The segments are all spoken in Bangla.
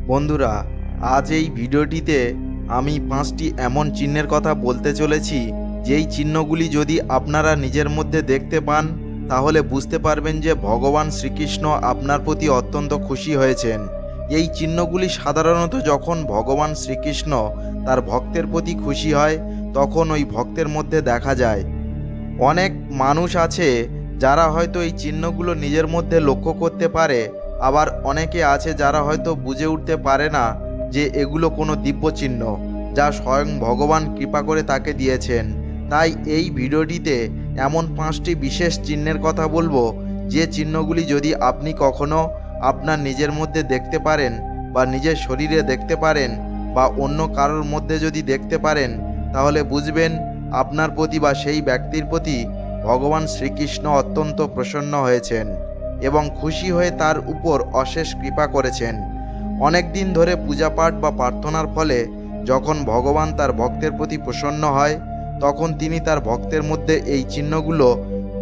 বন্ধুরা, আজ এই ভিডিওটিতে আমি 5টি এমন চিহ্নের কথা বলতে চলেছি, যেই চিহ্নগুলি যদি আপনারা নিজের মধ্যে দেখতে পান তাহলে বুঝতে পারবেন যে ভগবান শ্রীকৃষ্ণ আপনার প্রতি অত্যন্ত খুশি হয়েছেন। এই চিহ্নগুলি সাধারণত যখন ভগবান শ্রীকৃষ্ণ তার ভক্তের প্রতি খুশি হয় তখন ওই ভক্তের মধ্যে দেখা যায়। অনেক মানুষ আছে যারা হয়তো এই চিহ্নগুলো নিজের মধ্যে লক্ষ্য করতে পারে, আবার অনেকে আছে যারা হয়তো বুঝে উঠতে পারে না যে এগুলো কোনো দিব্য চিহ্ন যা স্বয়ং ভগবান কৃপা করে তাকে দিয়েছেন। তাই এই ভিডিওটিতে এমন 5টি বিশেষ চিহ্নের কথা বলবো, যে চিহ্নগুলি যদি আপনি কখনো আপনার নিজের মধ্যে দেখতে পারেন বা নিজের শরীরে দেখতে পারেন বা অন্য কারোর মধ্যে যদি দেখতে পারেন তাহলে বুঝবেন আপনার প্রতি বা সেই ব্যক্তির প্রতি ভগবান শ্রীকৃষ্ণ অত্যন্ত প্রসন্ন হয়েছেন এবং খুশি হয়ে তার উপর অশেষ কৃপা করেছেন। অনেক দিন ধরে পূজাপাঠ বা প্রার্থনার ফলে যখন ভগবান তার ভক্তের প্রতি প্রসন্ন হয় তখন তিনি তার ভক্তের মধ্যে এই চিহ্নগুলো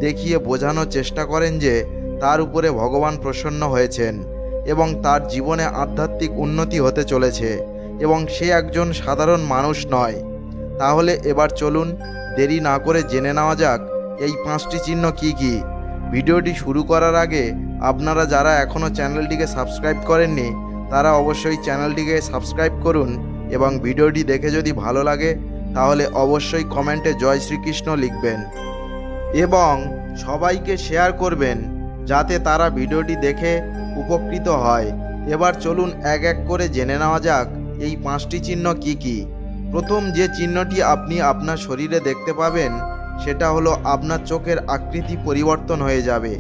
দেখিয়ে বোঝানোর চেষ্টা করেন যে তার উপরে ভগবান প্রসন্ন হয়েছেন এবং তার জীবনে আধ্যাত্মিক উন্নতি হতে চলেছে এবং সে একজন সাধারণ মানুষ নয়। তাহলে এবার চলুন দেরি না করে জেনে নেওয়া যাক এই 5টি চিহ্ন কি কি। ভিডিওটি শুরু করার আগে আপনারা যারা এখনও চ্যানেলটিকে সাবস্ক্রাইব করেননি তারা অবশ্যই চ্যানেলটিকে সাবস্ক্রাইব করুন এবং ভিডিওটি দেখে যদি ভালো লাগে তাহলে অবশ্যই কমেন্টে জয় শ্রীকৃষ্ণ লিখবেন এবং সবাইকে শেয়ার করবেন যাতে তারা ভিডিওটি দেখে উপকৃত হয়। এবার চলুন এক এক করে জেনে নেওয়া যাক এই 5টি চিহ্ন কি কি। প্রথম যে চিহ্নটি আপনি আপনার শরীরে দেখতে পাবেন সেটা হলো আপনার চোখের আকৃতি পরিবর্তন হয়ে যাবে।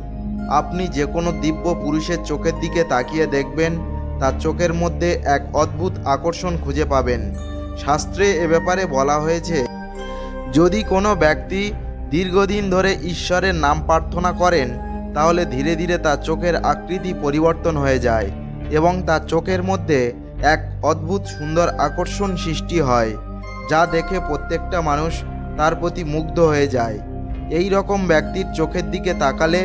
আপনি যে কোনো দিব্য পুরুষের চোখের দিকে তাকিয়ে দেখবেন তার চোখের মধ্যে এক অদ্ভুত আকর্ষণ খুঁজে পাবেন। শাস্ত্রে এ ব্যাপারে বলা হয়েছে, যদি কোনো ব্যক্তি দীর্ঘদিন ধরে ঈশ্বরের নাম প্রার্থনা করেন তাহলে ধীরে ধীরে তার চোখের আকৃতি পরিবর্তন হয়ে যায় এবং তার চোখের মধ্যে এক অদ্ভুত সুন্দর আকর্ষণ সৃষ্টি হয়, যা দেখে প্রত্যেকটা মানুষ তার প্রতি মুগ্ধ হয়ে যায়। এই রকম ব্যক্তির চোখের দিকে তাকালে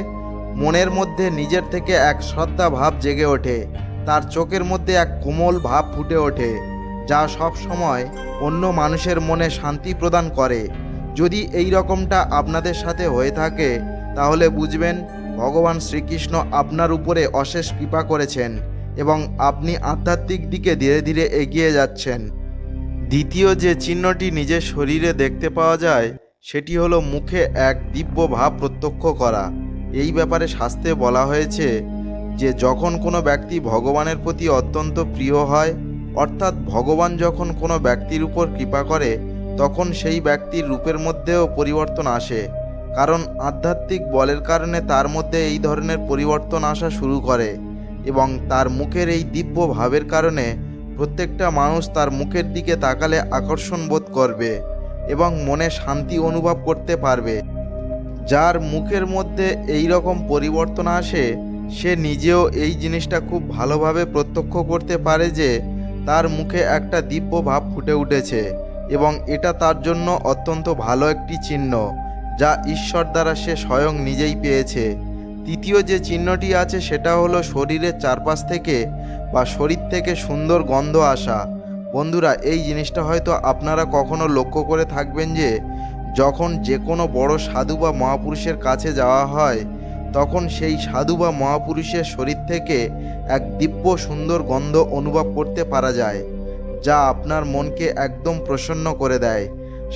মনের মধ্যে নিজের থেকে এক শ্রদ্ধা ভাব জেগে ওঠে, তার চোখের মধ্যে এক কোমল ভাব ফুটে ওঠে যা সব সময় অন্য মানুষের মনে শান্তি প্রদান করে। যদি এই রকমটা আপনাদের সাথে হয়ে থাকে তাহলে বুঝবেন ভগবান শ্রীকৃষ্ণ আপনার উপরে অশেষ কৃপা করেছেন এবং আপনি আধ্যাত্মিক দিকে ধীরে ধীরে এগিয়ে যাচ্ছেন। দ্বিতীয় যে চিহ্নটি নিজের শরীরে দেখতে পাওয়া যায় সেটি হলো মুখে এক দিব্য ভাব প্রত্যক্ষ করা। এই ব্যাপারে শাস্ত্রে বলা হয়েছে যে যখন কোনো ব্যক্তি ভগবানের প্রতি অত্যন্ত প্রিয় হয়, অর্থাৎ ভগবান যখন কোনো ব্যক্তির উপর কৃপা করে তখন সেই ব্যক্তির রূপের মধ্যেও পরিবর্তন আসে, কারণ আধ্যাত্মিক বলের কারণে তার মধ্যে এই ধরনের পরিবর্তন আসা শুরু করে এবং তার মুখের এই দিব্য ভাবের কারণে প্রত্যেকটা মানুষ তার মুখের দিকে তাকালে আকর্ষণ বোধ করবে এবং মনে শান্তি অনুভব করতে পারবে। যার মুখের মধ্যে এই রকম পরিবর্তন আসে সে নিজেও এই জিনিসটা খুব ভালোভাবে প্রত্যক্ষ করতে পারে যে তার মুখে একটা দিব্য ভাব ফুটে উঠেছে এবং এটা তার জন্য অত্যন্ত ভালো একটি চিহ্ন যা ঈশ্বর দ্বারা সে স্বয়ং নিজেই পেয়েছে। তৃতীয় যে চিহ্নটি আছে সেটা হলো শরীরের চারপাশ থেকে বা শরীর থেকে সুন্দর গন্ধ আসা। বন্ধুরা, এই জিনিসটা হয়তো আপনারা কখনো লক্ষ্য করে থাকবেন যে যখন যে কোনো বড় সাধু বা মহাপুরুষের কাছে যাওয়া হয় তখন সেই সাধু বা মহাপুরুষের শরীর থেকে এক দিব্য সুন্দর গন্ধ অনুভব করতে পারা যায়, যা আপনার মনকে একদম প্রসন্ন করে দেয়।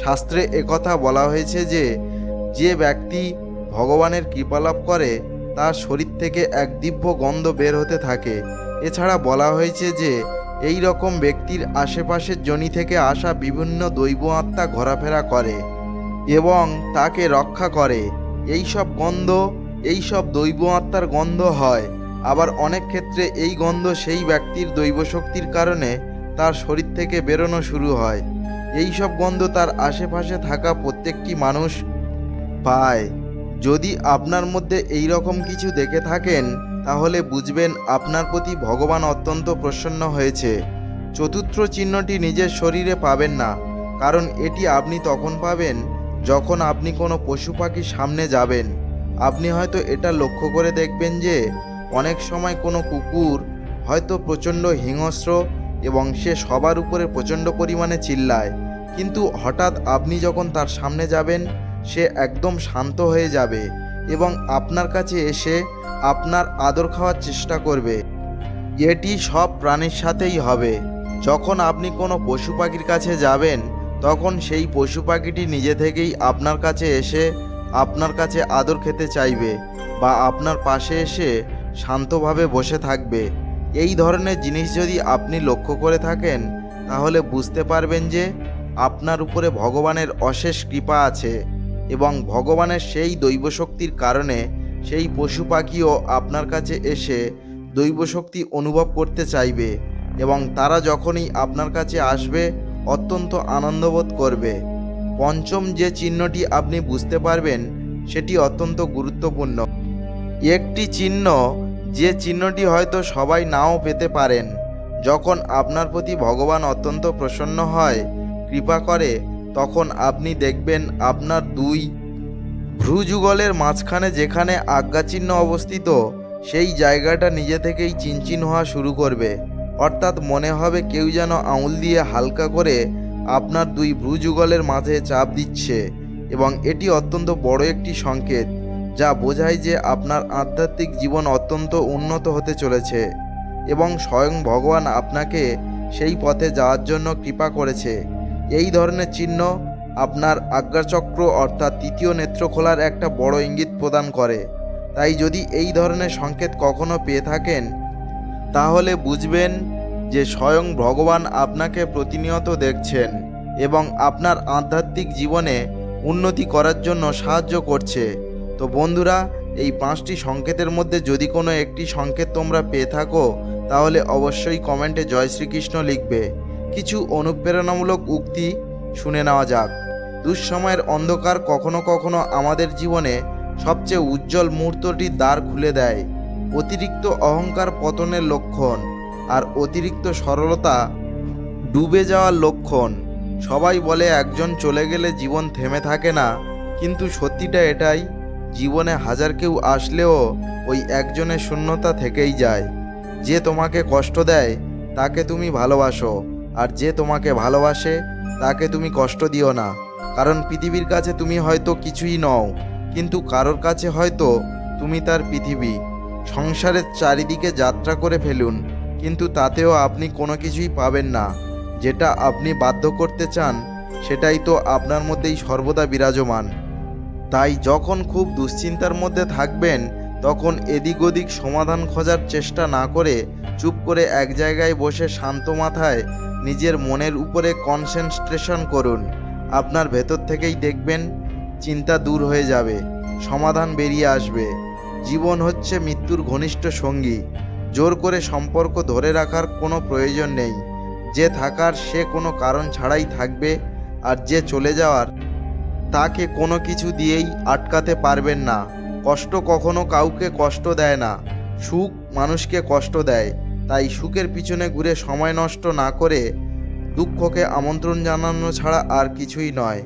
শাস্ত্রে একথা বলা হয়েছে যে যে ব্যক্তি ভগবানের কৃপালাভ করে তার শরীর থেকে এক দিব্য গন্ধ বের হতে থাকে। এছাড়া বলা হয়েছে যে এই রকম ব্যক্তির আশেপাশের যোনি থেকে আসা বিভিন্ন দৈব আত্মা ঘোরাফেরা করে এবং তাকে রক্ষা করে। এই সব গন্ধ এই সব দৈব আত্মার গন্ধ হয়। আবার অনেক ক্ষেত্রে এই গন্ধ সেই ব্যক্তির দৈব শক্তির কারণে তার শরীর থেকে বেরোনো শুরু হয়। এই সব গন্ধ তার আশেপাশে থাকা প্রত্যেকটি মানুষ পায়। যদি আপনার মধ্যে এই রকম কিছু দেখে থাকেন তাহলে বুঝবেন আপনার প্রতি ভগবান অত্যন্ত প্রসন্ন হয়েছে। চতুর্থ চিহ্নটি নিজের শরীরে পাবেন না, কারণ এটি আপনি তখন পাবেন যখন আপনি কোনো পশু পাখির সামনে যাবেন। আপনি হয়তো এটা লক্ষ্য করে দেখবেন যে অনেক সময় কোনো কুকুর হয়তো প্রচণ্ড হিংস্র এবং সে সবার উপরে প্রচণ্ড পরিমাণে চিল্লায়, কিন্তু হঠাৎ আপনি যখন তার সামনে যাবেন সে একদম শান্ত হয়ে যাবে এবং আপনার কাছে এসে আপনার আদর খাওয়ার চেষ্টা করবে। এটি সব প্রাণীর সাথেই হবে। যখন আপনি কোনো পশু পাখির কাছে যাবেন তখন সেই পশু পাখিটি নিজে থেকেই আপনার কাছে এসে আপনার কাছে আদর খেতে চাইবে বা আপনার পাশে এসে শান্তভাবে বসে থাকবে। এই ধরনের জিনিস যদি আপনি লক্ষ্য করে থাকেন তাহলে বুঝতে পারবেন যে আপনার উপরে ভগবানের অশেষ কৃপা আছে এবং ভগবানের সেই দৈব শক্তির কারণে সেই পশু পাখিও আপনার কাছে এসে দৈব শক্তি অনুভব করতে চাইবে এবং তারা যখনই আপনার কাছে আসবে অত্যন্ত আনন্দবোধ করবে। পঞ্চম যে চিহ্নটি আপনি বুঝতে পারবেন সেটি অত্যন্ত গুরুত্বপূর্ণ একটি চিহ্ন, যে চিহ্নটি হয়তো সবাই নাও পেতে পারেন। যখন আপনার প্রতি ভগবান অত্যন্ত প্রসন্ন হয়, কৃপা করে, তখন আপনি দেখবেন আপনার দুই ভ্রুযুগলের মাঝখানে যেখানে আজ্ঞাচিহ্ন অবস্থিত সেই জায়গাটা নিজে থেকেই চিনচিন হওয়া শুরু করবে, অর্থাৎ মনে হবে কেউ যেন আঙুল দিয়ে হালকা করে আপনার দুই ভ্রুযুগলের মাঝে চাপ দিচ্ছে এবং এটি অত্যন্ত বড় একটি সংকেত যা বোঝায় যে আপনার আধ্যাত্মিক জীবন অত্যন্ত উন্নত হতে চলেছে এবং স্বয়ং ভগবান আপনাকে সেই পথে যাওয়ার জন্য কৃপা করেছে। এই ধরনের চিহ্ন আপনার আজ্ঞাচক্র অর্থাৎ তৃতীয় নেত্র খোলার একটা বড় ইঙ্গিত প্রদান করে। তাই যদি এই ধরনের সংকেত কখনো পেয়ে থাকেন তাহলে বুঝবেন যে স্বয়ং ভগবান আপনাকে প্রতিনিয়ত দেখছেন এবং আপনার আধ্যাত্মিক জীবনে উন্নতি করার জন্য সাহায্য করছে। তো বন্ধুরা, এই 5টি সংকেতের মধ্যে যদি কোনো একটি সংকেত তোমরা পেয়ে থাকো তাহলে অবশ্যই কমেন্টে জয় শ্রীকৃষ্ণ লিখবে। কিছু অনুপ্রেরণামূলক উক্তি শুনে নেওয়া যাক। দুঃসময়ের অন্ধকার কখনো কখনো আমাদের জীবনে সবচেয়ে উজ্জ্বল মুহূর্তটির দ্বার খুলে দেয়। অতিরিক্ত অহংকার পতনের লক্ষণ, আর অতিরিক্ত সরলতা ডুবে যাওয়ার লক্ষণ। সবাই বলে একজন চলে গেলে জীবন থেমে থাকে না, কিন্তু সত্যিটা এটাই, জীবনে হাজার কেউ আসলেও ওই একজনের শূন্যতা থেকেই যায়। যে তোমাকে কষ্ট দেয় তাকে তুমি ভালোবাসো, আর যে তোমাকে ভালোবাসে তাকে তুমি কষ্ট দিও না। কারণ পৃথিবীর কাছে তুমি হয়তো কিছুই নও, কিন্তু কারোর কাছে হয়তো তুমি তার পৃথিবী। সংসারের চারিদিকে যাত্রা করে ফেলুন, কিন্তু তাতেও আপনি কোনো কিছুই পাবেন না। যেটা আপনি বাধ্য করতে চান সেটাই তো আপনার মধ্যেই সর্বদা বিরাজমান। তাই যখন খুব দুশ্চিন্তার মধ্যে থাকবেন তখন এদিক ওদিক সমাধান খোঁজার চেষ্টা না করে চুপ করে এক জায়গায় বসে শান্ত মাথায় নিজের মনের উপরে কনসেন্ট্রেশন করুন। আপনার ভেতর থেকেই দেখবেন চিন্তা দূর হয়ে যাবে, সমাধান বেরিয়ে আসবে। জীবন হচ্ছে মৃত্যুর ঘনিষ্ঠ সঙ্গী। জোর করে সম্পর্ক ধরে রাখার কোনো প্রয়োজন নেই। যে থাকার সে কোনো কারণ ছাড়াই থাকবে, আর যে চলে যাওয়ার তাকে কোনো কিছু দিয়েই আটকাতে পারবেন না। কষ্ট কখনো কাউকে কষ্ট দেয় না, সুখ মানুষকে কষ্ট দেয়। তাই সুখের পিছনে ঘুরে সময় নষ্ট না করে দুঃখকে আমন্ত্রণ জানানো ছাড়া আর কিছুই নয়।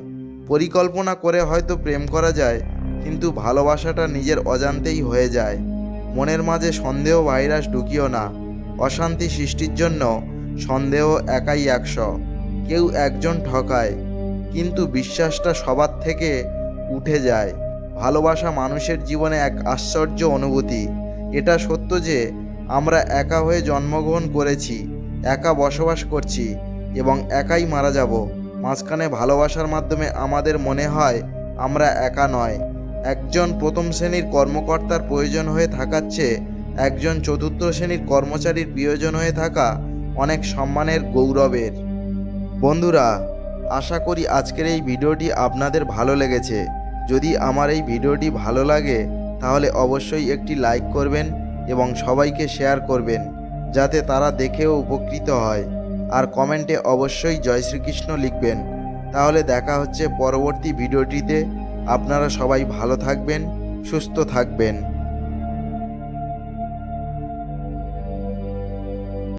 পরিকল্পনা করে হয়তো প্রেম করা যায়, কিন্তু ভালোবাসাটা নিজের অজান্তেই হয়ে যায়। মনের মাঝে সন্দেহ ভাইরাস ঢুকিও না। অশান্তি সৃষ্টির জন্য সন্দেহ একাই 100। কেউ একজন ঠকায়, কিন্তু বিশ্বাসটা সবার থেকে উঠে যায়। ভালোবাসা মানুষের জীবনে এক আশ্চর্য অনুভূতি। এটা সত্য যে আমরা একা হয়ে জন্মগ্রহণ করেছি, একা বসবাস করছি এবং একাই মারা যাব। মাঝখানে ভালোবাসার মাধ্যমে আমাদের মনে হয় আমরা একা নয়। একজন প্রথম শ্রেণীর কর্মকর্তার প্রয়োজন হয়ে থাকার চেয়ে একজন চতুর্থ শ্রেণীর কর্মচারীর প্রয়োজন হয়ে থাকা অনেক সম্মানের, গৌরবের। বন্ধুরা, আশা করি আজকের এই ভিডিওটি আপনাদের ভালো লেগেছে। যদি আমার এই ভিডিওটি ভালো লাগে তাহলে অবশ্যই একটি লাইক করবেন এবং সবাইকে শেয়ার করবেন, যাতে তারা দেখেও উপকৃত হয়। আর কমেন্টে অবশ্যই জয় শ্রীকৃষ্ণ লিখবেন। তাহলে দেখা হচ্ছে পরবর্তী ভিডিওটিতে। আপনারা সবাই ভালো থাকবেন, সুস্থ থাকবেন।